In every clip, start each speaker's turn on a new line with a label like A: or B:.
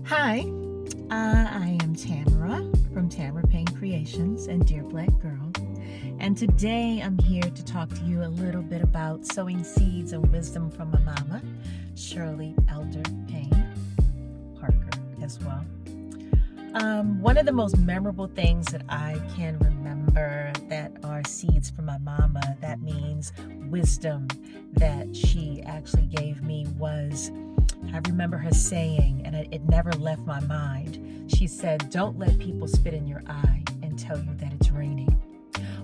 A: Hi, I am Tamara from Tamara Payne Creations and Dear Black Girl, and today I'm here to talk to you a little bit about sowing seeds and wisdom from my mama, Shirley Elder Payne Parker as well. One of the most memorable things that I can remember that are seeds from my mama, that means wisdom that she actually gave me, was I remember her saying, and it never left my mind, she said, "Don't let people spit in your eye and tell you that it's raining."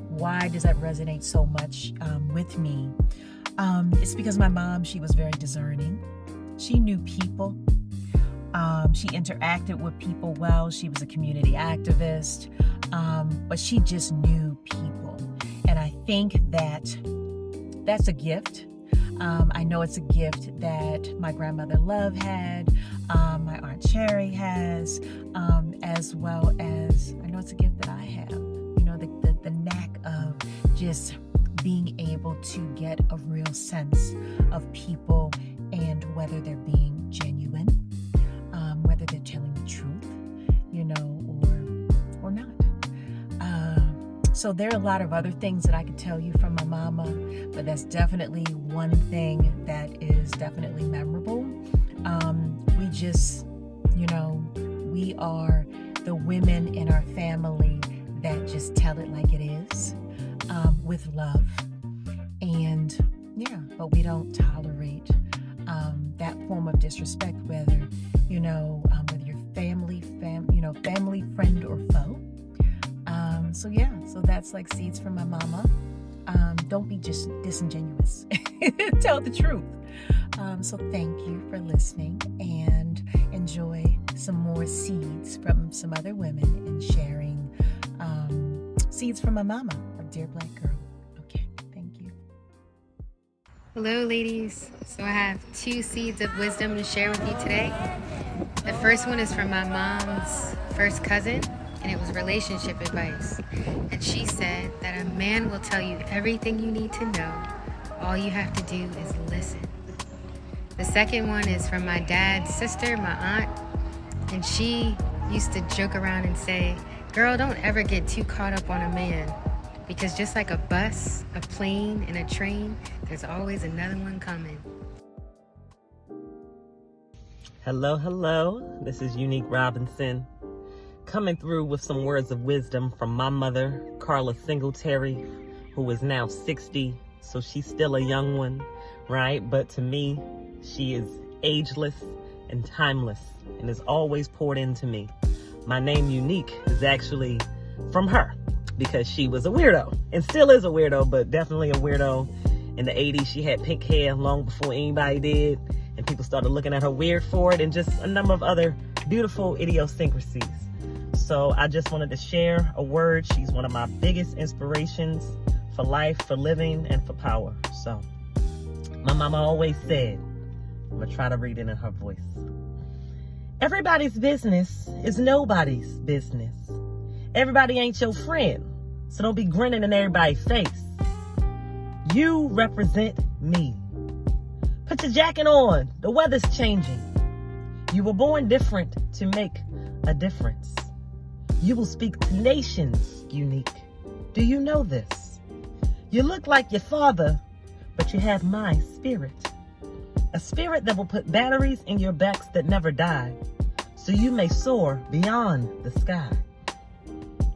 A: Why does that resonate so much with me? It's because my mom, she was very discerning. She knew people. She interacted with people well. She was a community activist, but she just knew people. And I think that that's a gift. I know it's a gift that my grandmother Love had, my Aunt Cherry has, as well as I know it's a gift that I have. You know, the knack of just being able to get a real sense of people and whether they're being genuine, whether they're telling the truth, you know, or not. So there are a lot of other things that I could tell you from my mama, but that's definitely one thing that is definitely memorable. We just, you know, we are the women in our family that just tell it like it is, with love. And yeah, but we don't tolerate that form of disrespect, whether, you know, whether you're family, friend or foe. So that's like seeds from my mama. Don't be just disingenuous. Tell the truth. So thank you for listening, and enjoy some more seeds from some other women and sharing seeds from my mama of Dear Black Girl. Okay, thank you.
B: Hello, ladies. So I have 2 seeds of wisdom to share with you today. The first one is from my mom's first cousin, and it was relationship advice. And she said that a man will tell you everything you need to know. All you have to do is listen. The second one is from my dad's sister, my aunt, and she used to joke around and say, "Girl, don't ever get too caught up on a man, because just like a bus, a plane, and a train, there's always another one coming."
C: Hello. This is Unique Robinson, coming through with some words of wisdom from my mother, Carla Singletary, who is now 60, so she's still a young one, right? But to me, she is ageless and timeless and has always poured into me. My name, Unique, is actually from her because she was a weirdo and still is a weirdo, but definitely a weirdo. In the 80s, she had pink hair long before anybody did, and people started looking at her weird for it, and just a number of other beautiful idiosyncrasies. So I just wanted to share a word. She's one of my biggest inspirations for life, for living, and for power. So my mama always said, I'm going to try to read it in her voice. Everybody's business is nobody's business. Everybody ain't your friend, so don't be grinning in everybody's face. You represent me. Put your jacket on. The weather's changing. You were born different to make a difference. You will speak to nations, Unique. Do you know this? You look like your father, but you have my spirit. A spirit that will put batteries in your backs that never die, so you may soar beyond the sky.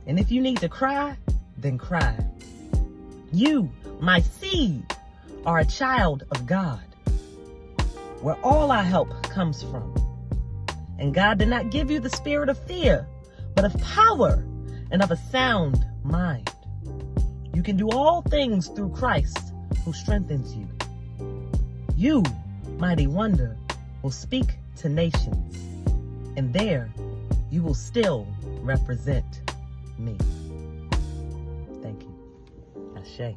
C: And if you need to cry, then cry. You, my seed, are a child of God, where all our help comes from. And God did not give you the spirit of fear, but of power and of a sound mind. You can do all things through Christ who strengthens you. You, mighty wonder, will speak to nations, and there you will still represent me. Thank you. Ashe.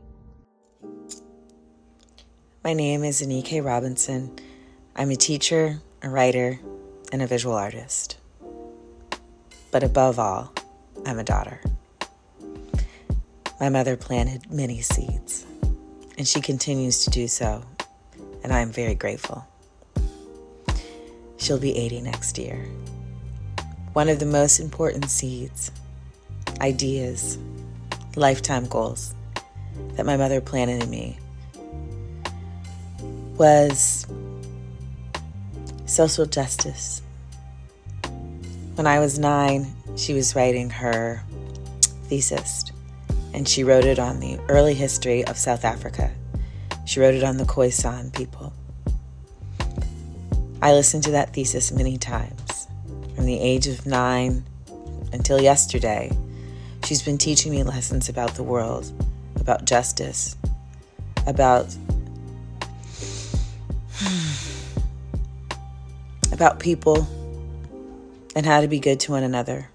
D: My name is Anike Robinson. I'm a teacher, a writer, and a visual artist. But above all, I'm a daughter. My mother planted many seeds, and she continues to do so, and I am very grateful. She'll be 80 next year, One of the most important seeds, ideas, lifetime goals that my mother planted in me was social justice. When I was 9, she was writing her thesis, and she wrote it on the early history of South Africa. She wrote it on the Khoisan people. I listened to that thesis many times. From the age of 9 until yesterday, she's been teaching me lessons about the world, about justice, about people and how to be good to one another.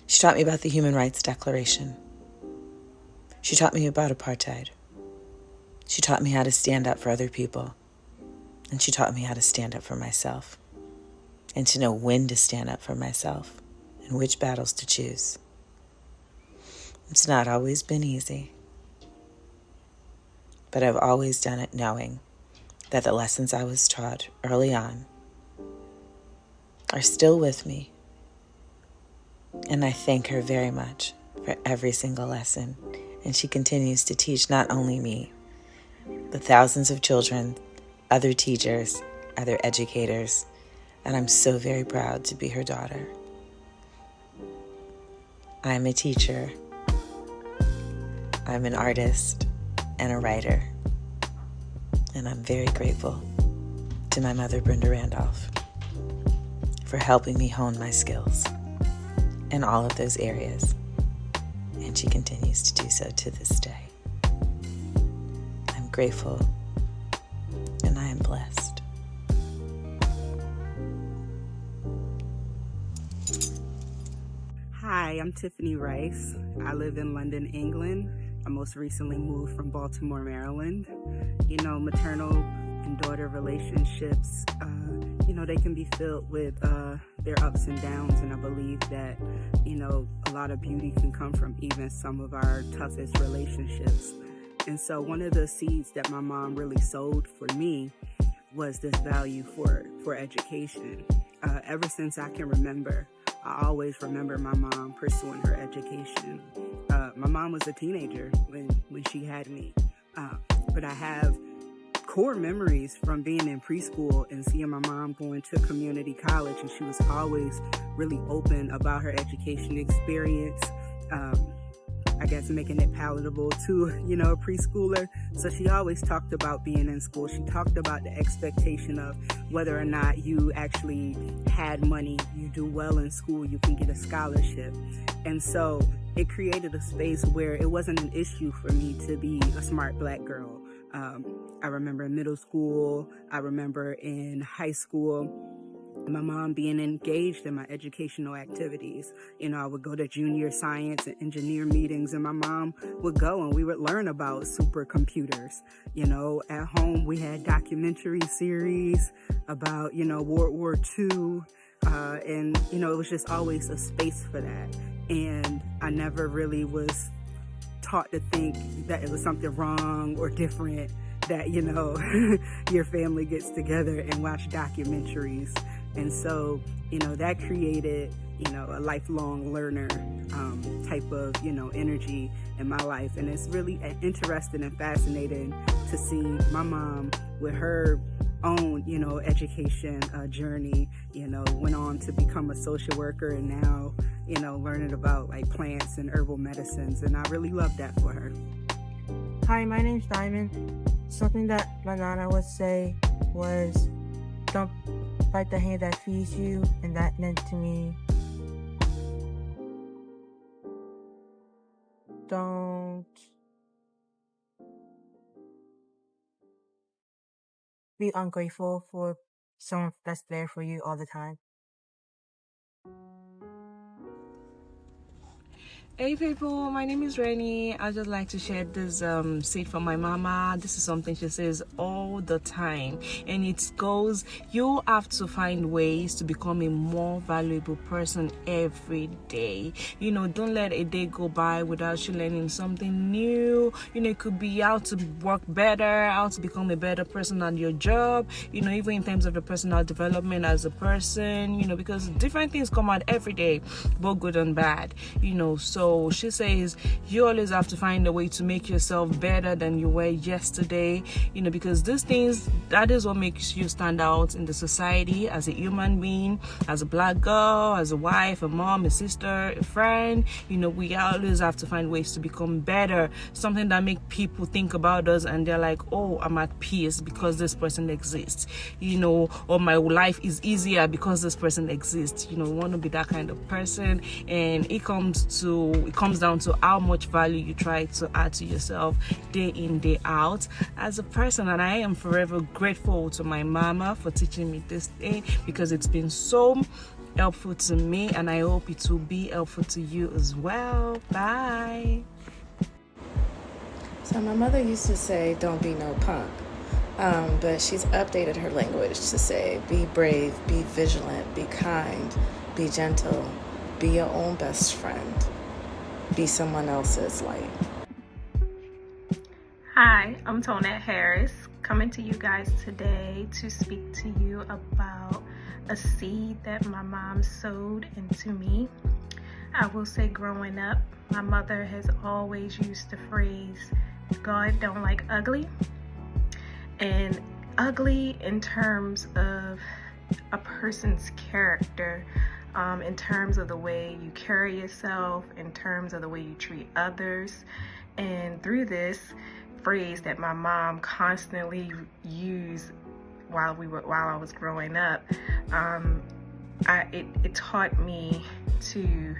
D: She taught me about the Human Rights Declaration. She taught me about apartheid. She taught me how to stand up for other people. And she taught me how to stand up for myself and to know when to stand up for myself and which battles to choose. It's not always been easy, but I've always done it knowing that the lessons I was taught early on are still with me. And I thank her very much for every single lesson. And she continues to teach not only me, but thousands of children, other teachers, other educators, and I'm so very proud to be her daughter. I'm a teacher, I'm an artist and a writer, and I'm very grateful to my mother, Brenda Randolph, for helping me hone my skills in all of those areas, and she continues to do so to this day. I'm grateful and I am blessed.
E: Hi, I'm Tiffany Rice. I live in London, England. I most recently moved from Baltimore, Maryland. Maternal and daughter relationships, they can be filled with their ups and downs, and I believe that, a lot of beauty can come from even some of our toughest relationships. And so one of the seeds that my mom really sowed for me was this value for education. Ever since I can remember, I always remember my mom pursuing her education. My mom was a teenager when she had me, but I have core memories from being in preschool and seeing my mom going to community college, and she was always really open about her education experience. I guess making it palatable to, a preschooler. So she always talked about being in school. She talked about the expectation of whether or not you actually had money, you do well in school, you can get a scholarship. And so it created a space where it wasn't an issue for me to be a smart Black girl. I remember in middle school, I remember in high school, my mom being engaged in my educational activities. I would go to junior science and engineer meetings, and my mom would go and we would learn about supercomputers. At home we had documentary series about, World War II. And, it was just always a space for that. And I never really was taught to think that it was something wrong or different that, your family gets together and watch documentaries. And so, that created, a lifelong learner type of, energy in my life. And it's really interesting and fascinating to see my mom with her own, education journey, went on to become a social worker, and now, learning about like plants and herbal medicines. And I really love that for her.
F: Hi, my name's Diamond. Something that my nana would say was, don't bite the hand that feeds you, and that meant to me, don't be ungrateful for someone that's there for you all the time.
G: Hey people, my name is Rennie. I just like to share this seed from my mama. This is something she says all the time, and it goes, you have to find ways to become a more valuable person every day. Don't let a day go by without you learning something new you. It could be how to work better, how to become a better person at your job, even in terms of your personal development as a person, because different things come out every day, both good and bad, So she says you always have to find a way to make yourself better than you were yesterday, because these things, that is what makes you stand out in the society as a human being, as a black girl, as a wife, a mom, a sister, a friend. We always have to find ways to become better, something that make people think about us and they're like, oh, I'm at peace because this person exists, or my life is easier because this person exists. We want to be that kind of person, and it comes down to how much value you try to add to yourself day in, day out as a person. And I am forever grateful to my mama for teaching me this thing, because it's been so helpful to me, and I hope it will be helpful to you as well. Bye.
H: So my mother used to say, don't be no punk, but she's updated her language to say, be brave, be vigilant, be kind, be gentle, be your own best friend, be someone else's light.
I: Hi, I'm Tonette Harris, coming to you guys today to speak to you about a seed that my mom sowed into me. I will say, growing up, my mother has always used the phrase, God don't like ugly. And ugly in terms of a person's character, in terms of the way you carry yourself, in terms of the way you treat others. And through this phrase that my mom constantly used while I was growing up, it taught me to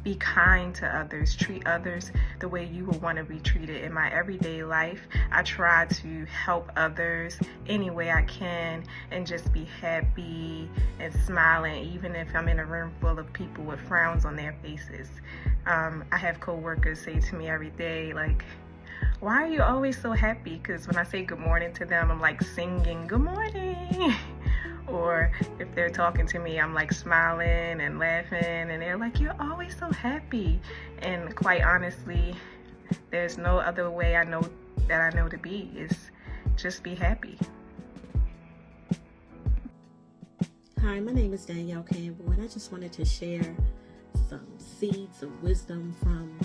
I: be kind to others, treat others the way you would want to be treated. In my everyday life, I try to help others any way I can and just be happy and smiling, even if I'm in a room full of people with frowns on their faces. I have coworkers say to me every day, like, why are you always so happy? Because when I say good morning to them, I'm like singing good morning. Or if they're talking to me, I'm like smiling and laughing, and they're like, you're always so happy. And quite honestly, there's no other way I know to be, is just be happy.
J: Hi, my name is Danielle Campbell, and I just wanted to share some seeds of wisdom from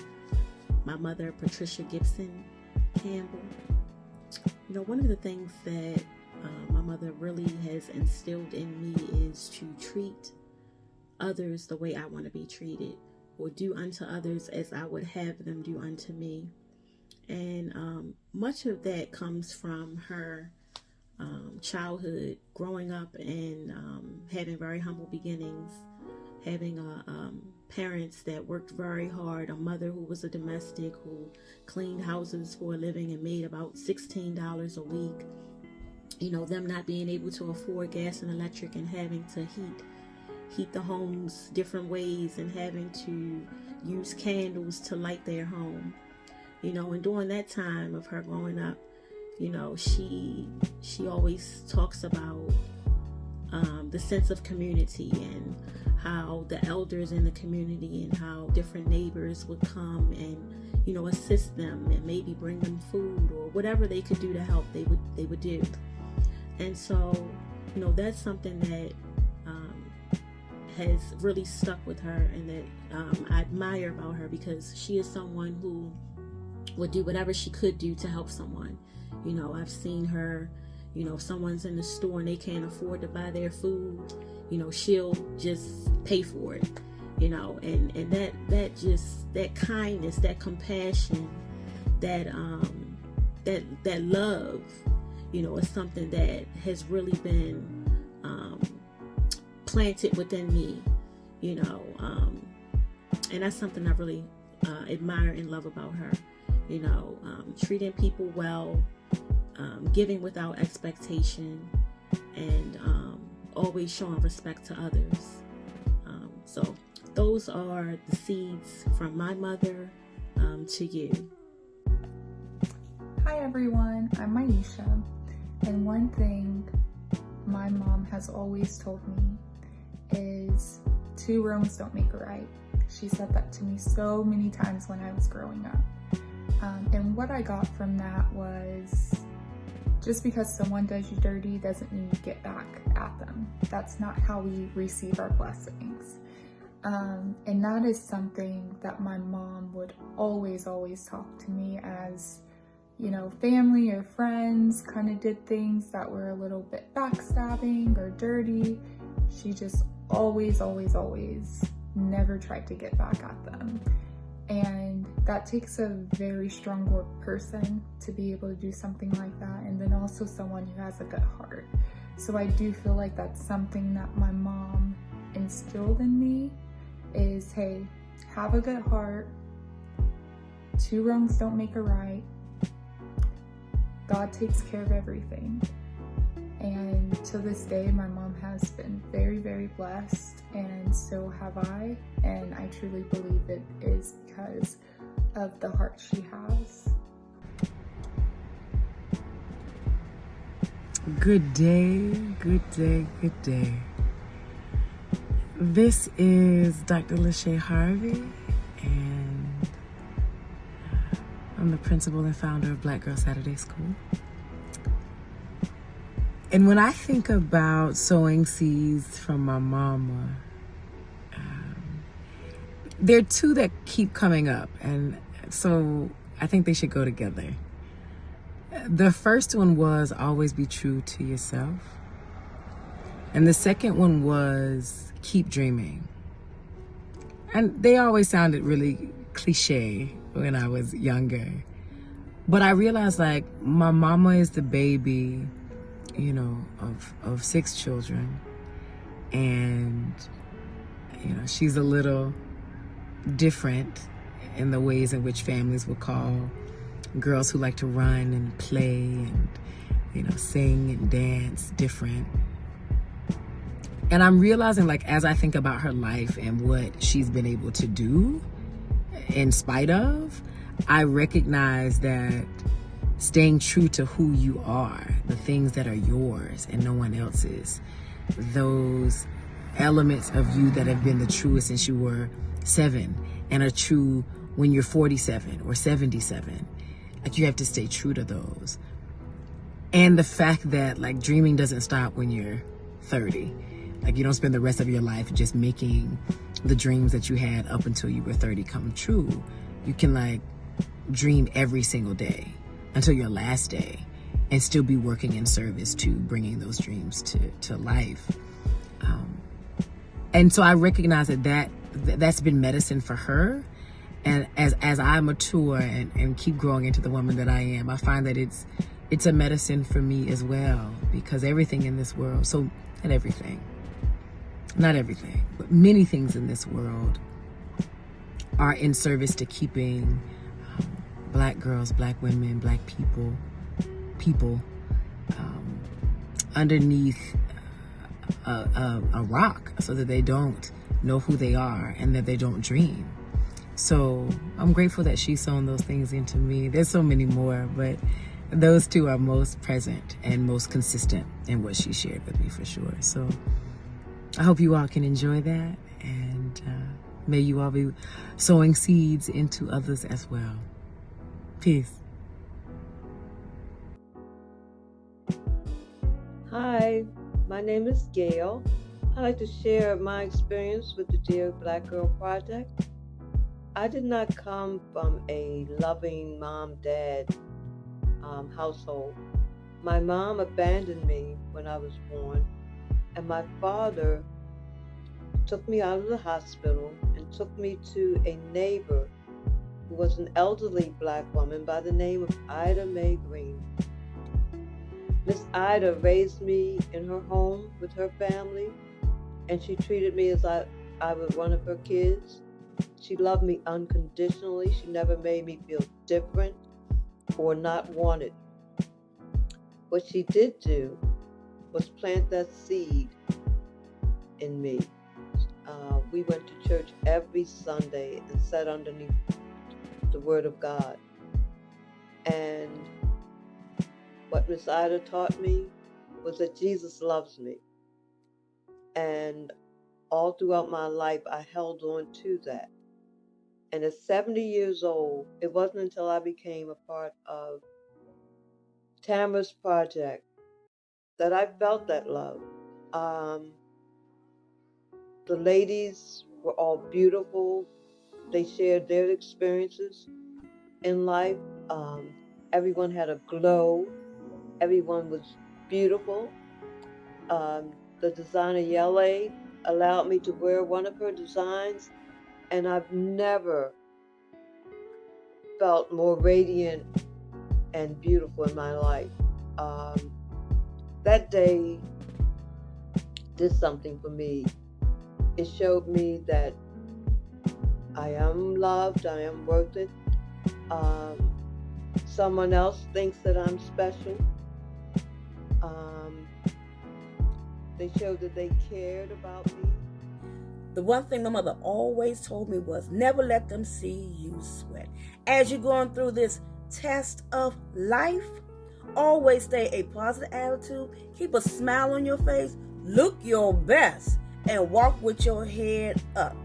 J: my mother, Patricia Gibson Campbell. One of the things that my mother really has instilled in me is to treat others the way I want to be treated, or do unto others as I would have them do unto me. And much of that comes from her childhood, growing up and having very humble beginnings, having parents that worked very hard, a mother who was a domestic, who cleaned houses for a living and made about $16 a week. Them not being able to afford gas and electric and having to heat the homes different ways and having to use candles to light their home. And during that time of her growing up, she always talks about the sense of community, and how the elders in the community and how different neighbors would come and assist them and maybe bring them food or whatever they could do to help, they would do. And so that's something that has really stuck with her, and that I admire about her, because she is someone who would do whatever she could do to help someone. I've seen her, if someone's in the store and they can't afford to buy their food, she'll just pay for it, and that kindness, that compassion, that love, is something that has really been planted within me, and that's something I really admire and love about her. Treating people well, giving without expectation, and always showing respect to others. So those are the seeds from my mother to you.
K: Hi everyone, I'm Maisha, and one thing my mom has always told me is 2 wrongs don't make a right. She said that to me so many times when I was growing up. And what I got from that was, just because someone does you dirty doesn't mean you get back at them. That's not how we receive our blessings. And that is something that my mom would always talk to me as, you know, family or friends kind of did things that were a little bit backstabbing or dirty. She just always never tried to get back at them. And that takes a very strong person to be able to do something like that, and then also someone who has a good heart. So I do feel like that's something that my mom instilled in me is, hey, have a good heart. 2 wrongs don't make a right. God takes care of everything. And to this day, my mom has been very blessed, and so have I. And I truly believe it is because of the heart she has.
L: Good day, good day, good day. This is Dr. Lachey Harvey, and I'm the principal and founder of Black Girl Saturday School. And when I think about sowing seeds from my mama, there are 2 that keep coming up, and so I think they should go together. The first one was always be true to yourself. And the second one was keep dreaming. And they always sounded really cliche when I was younger. But I realized, like, my mama is the baby, you know, of 6 children. And, you know, she's a little different in the ways in which families would call girls who like to run and play and, you know, sing and dance different. And I'm realizing, like, as I think about her life and what she's been able to do in spite of, I recognize that staying true to who you are, the things that are yours and no one else's, those elements of you that have been the truest since you were 7 and are true when you're 47 or 77, like, you have to stay true to those. And the fact that, like, dreaming doesn't stop when you're 30. Like, you don't spend the rest of your life just making the dreams that you had up until you were 30 come true. You can, like, dream every single day until your last day and still be working in service to bringing those dreams to life. And so I recognize that's been medicine for her. And as I mature and keep growing into the woman that I am, I find that it's a medicine for me as well, because everything in this world, so not everything, but many things in this world are in service to keeping Black girls, Black women, Black people underneath a rock, so that they don't know who they are and that they don't dream. So I'm grateful that she's sown those things into me. There's so many more, but those 2 are most present and most consistent in what she shared with me, for sure. So I hope you all can enjoy that, and may you all be sowing seeds into others as well. Peace.
M: Hi, my name is Gail. I'd like to share my experience with the Dear Black Girl Project. I did not come from a loving mom-dad household. My mom abandoned me when I was born, and my father took me out of the hospital and took me to a neighbor who was an elderly Black woman by the name of Ida Mae Green. Miss Ida raised me in her home with her family, and she treated me as I was one of her kids. She loved me unconditionally. She never made me feel different or not wanted. What she did do was plant that seed in me. We went to church every Sunday and sat underneath the Word of God. And what Miss Ida taught me was that Jesus loves me. And all throughout my life, I held on to that. And at 70 years old, it wasn't until I became a part of Tamara's project that I felt that love. The ladies were all beautiful. They shared their experiences in life. Everyone had a glow. Everyone was beautiful. The designer Yele allowed me to wear one of her designs, and I've never felt more radiant and beautiful in my life. That day did something for me. It showed me that I am loved, I am worth it. Someone else thinks that I'm special. They showed that they cared about me.
N: The one thing my mother always told me was never let them see you sweat. As you're going through this test of life, always stay a positive attitude, keep a smile on your face, look your best, and walk with your head up.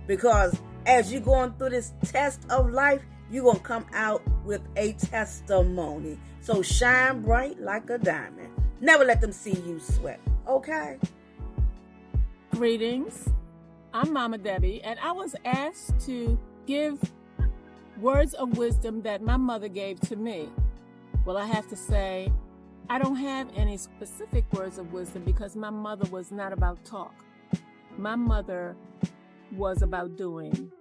N: Because as you're going through this test of life, you're going to come out with a testimony. So shine bright like a diamond. Never let them see you sweat, okay?
O: Greetings. I'm Mama Debbie, and I was asked to give words of wisdom that my mother gave to me. Well, I have to say, I don't have any specific words of wisdom because my mother was not about talk. My mother was about doing,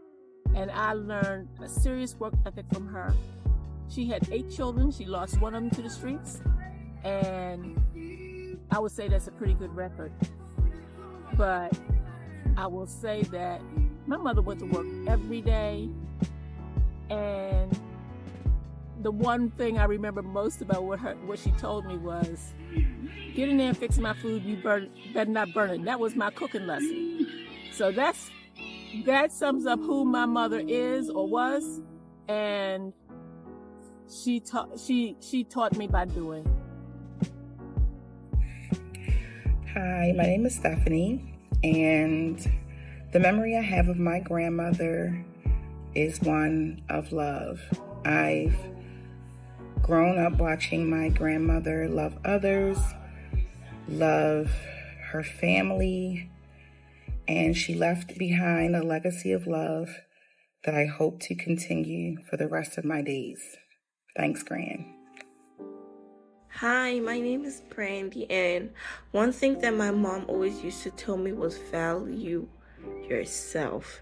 O: and I learned a serious work ethic from her. She had 8 children. She lost one of them to the streets, and I would say that's a pretty good record. But I will say that my mother went to work every day, and the one thing I remember most about what she told me was, get in there and fix my food, you better not burn it. That was my cooking lesson. So that sums up who my mother is or was, and she taught me by doing.
P: Hi, my name is Stephanie, and the memory I have of my grandmother is one of love. I've grown up watching my grandmother love others, love her family, and she left behind a legacy of love that I hope to continue for the rest of my days. Thanks, Gran.
Q: Hi, my name is Brandy, and one thing that my mom always used to tell me was value yourself.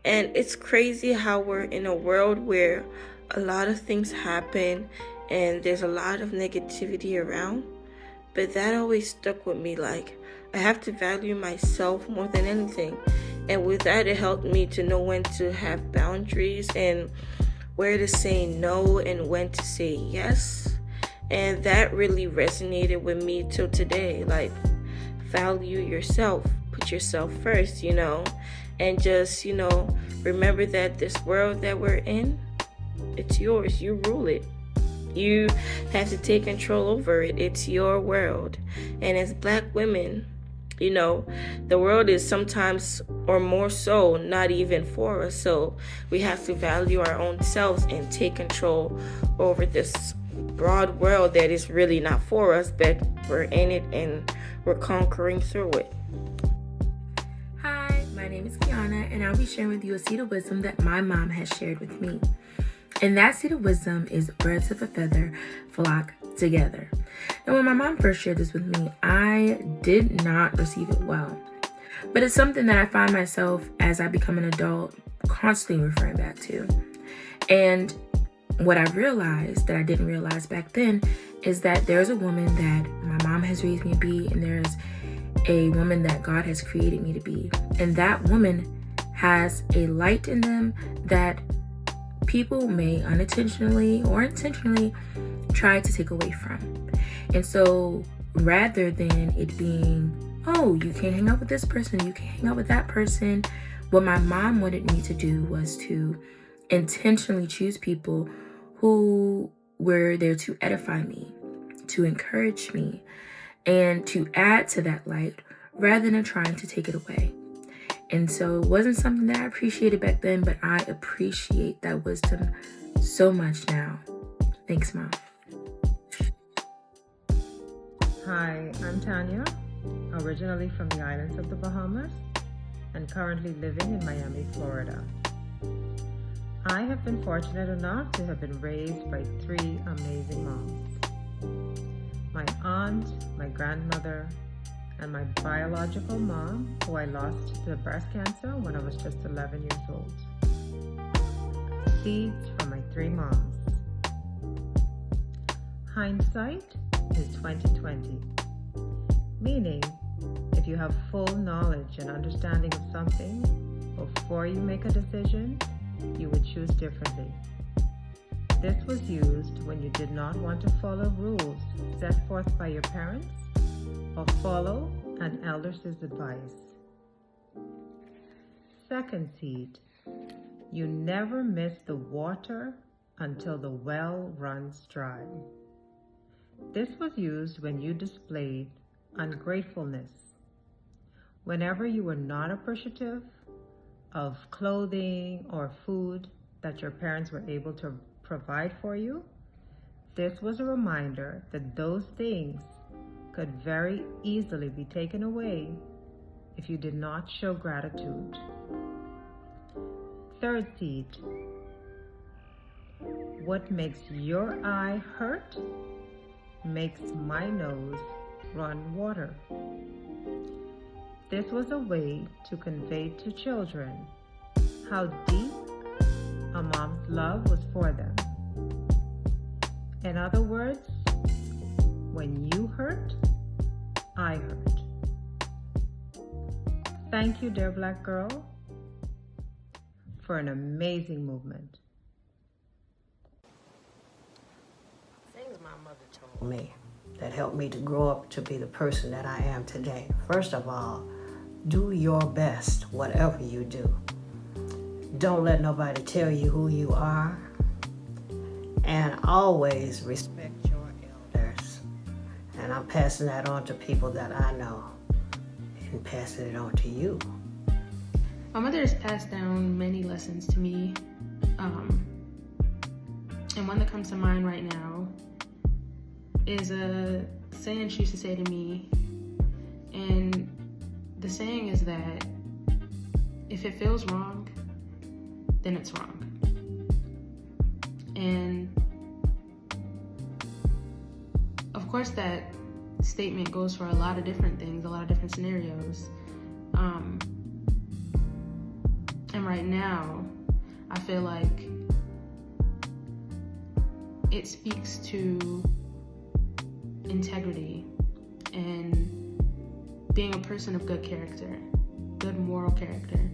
Q: And it's crazy how we're in a world where a lot of things happen and there's a lot of negativity around, but that always stuck with me. Like, I have to value myself more than anything, and with that, it helped me to know when to have boundaries and where to say no and when to say yes. And that really resonated with me till today. Like, value yourself, put yourself first, and just, remember that this world that we're in, it's yours. You rule it. You have to take control over it. It's your world. And as Black women, the world is sometimes, or more so, not even for us. So we have to value our own selves and take control over this broad world that is really not for us, but we're in it and we're conquering through it.
R: Hi, my name is Kiana, and I'll be sharing with you a seed of wisdom that my mom has shared with me. And that seed of wisdom is birds of a feather flock together. And when my mom first shared this with me, I did not receive it well. But it's something that I find myself, as I become an adult, constantly referring back to. And what I realized that I didn't realize back then is that there's a woman that my mom has raised me to be, and there's a woman that God has created me to be. And that woman has a light in them that people may unintentionally or intentionally try to take away from. And so rather than it being, oh, you can't hang out with this person, you can't hang out with that person, what my mom wanted me to do was to intentionally choose people who were there to edify me, to encourage me, and to add to that light rather than trying to take it away. And so it wasn't something that I appreciated back then, but I appreciate that wisdom so much now. Thanks, Mom.
S: Hi, I'm Tanya, originally from the islands of the Bahamas and currently living in Miami, Florida. I have been fortunate enough to have been raised by 3 amazing moms. My aunt, my grandmother, and my biological mom, who I lost to breast cancer when I was just 11 years old. Seeds from my 3 moms. Hindsight is 20/20, meaning if you have full knowledge and understanding of something before you make a decision, you would choose differently. This was used when you did not want to follow rules set forth by your parents or follow an elder's advice. Second seed, you never miss the water until the well runs dry. This was used when you displayed ungratefulness. Whenever you were not appreciative of clothing or food that your parents were able to provide for you, this was a reminder that those things could very easily be taken away if you did not show gratitude. Third seed, what makes your eye hurt makes my nose run water. This was a way to convey to children how deep a mom's love was for them. In other words, when you hurt, I hurt. Thank you, dear Black girl, for an amazing movement.
T: Things my mother told me that helped me to grow up to be the person that I am today. First of all, do your best, whatever you do. Don't let nobody tell you who you are. And always respect your elders. And I'm passing that on to people that I know and passing it on to you.
R: My mother has passed down many lessons to me. And one that comes to mind right now is a saying she used to say to me. And the saying is that if it feels wrong, then it's wrong. And of course that statement goes for a lot of different things, a lot of different scenarios. And right now, I feel like it speaks to integrity and being a person of good character, good moral character.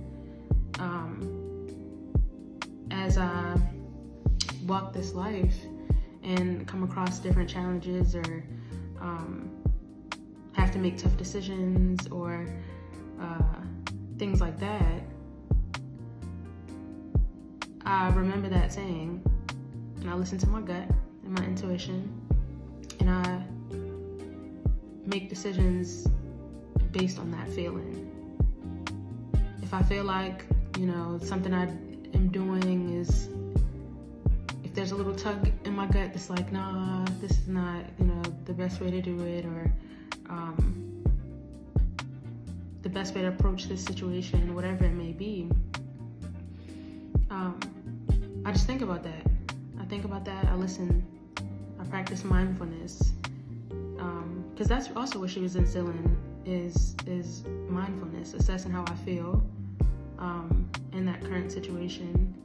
R: As I walk this life and come across different challenges or have to make tough decisions or things like that, I remember that saying and I listen to my gut and my intuition and I make decisions based on that feeling. If I feel like, something I am doing is, if there's a little tug in my gut that's like, nah, this is not, the best way to do it, or the best way to approach this situation, whatever it may be, I just think about that. I listen, I practice mindfulness, because that's also what she was instilling is mindfulness, assessing how I feel in that current situation,